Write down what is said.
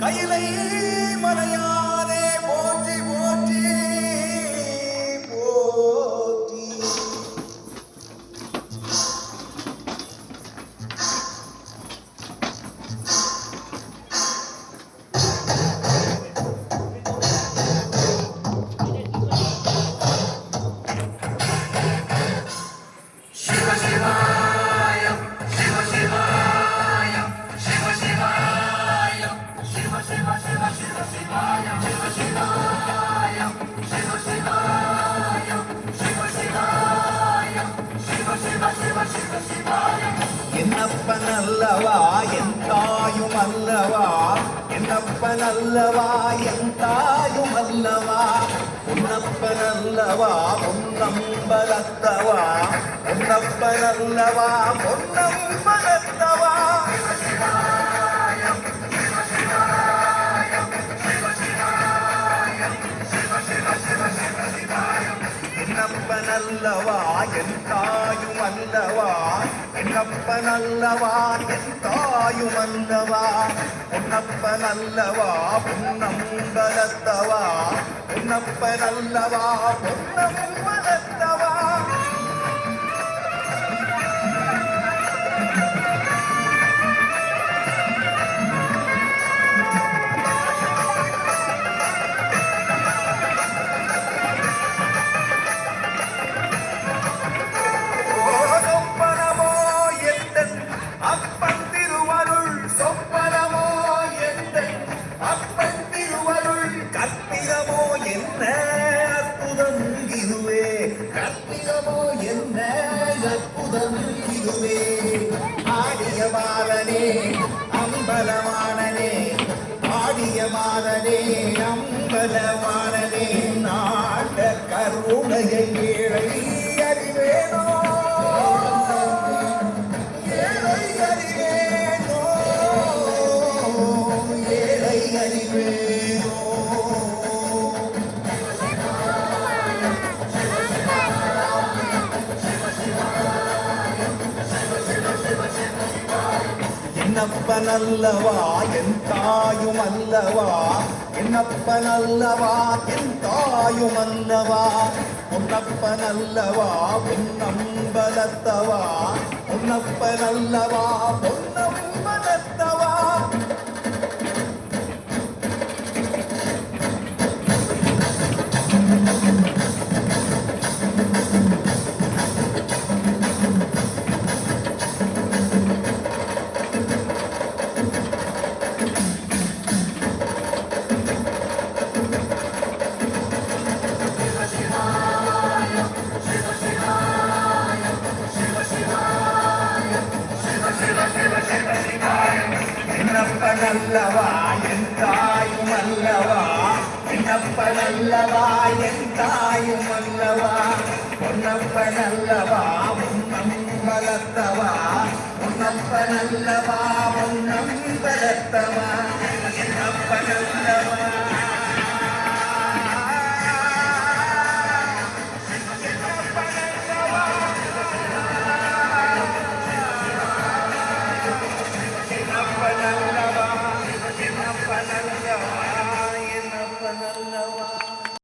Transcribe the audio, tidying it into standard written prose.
கையிலை மலையானே போற்றி போற்றி போற்றி. என்னப்பனல்லவா என் தாயும் அல்லவா, என்னப்பனல்லவா என் தாயும் அல்லவா, உன்னப்பனல்லவா பொன்னம்பலத்தவா, உன்னப்பனல்லவா பொன்னம்பலத்தவா. என்னப்பனல்லவா என் தாயும் அல்லவா, என்னப்பனல்லவா என் தாயும் அல்லவா, உன்னப்பனல்லவா பொன்னம்பலத்தவா, உன்னப்பனல்லவா பொன்னம்பலத்தவா. ஆடியமாறனே அம்பலமானனே, ஆடியமாறனே அம்பலமானனே, நாட கருணையை ஏழை அறிவேனோ, ஏழை அறிவேனோ, ஏழை அறிவேனோ. என்னப்பனல்லவா என் தாயும் அல்லவா, என்னப்பனல்லவா என் தாயும் அல்லவா, உன்னப்பனல்லவா பொன்னம்பலத்தவா, உன்னப்பனல்லவா பொன்னம்பலத்தவா. என்னப்பனல்லவா என் தாயும் அல்லவா, என்னப்பனல்லவா என் தாயும் அல்லவா, பொன்னப்பனல்லவா பொன்னம்பலத்தவா, பொன்னப்பனல்லவா பொன்னம்பலத்தவா. என்னப்பனல்லவா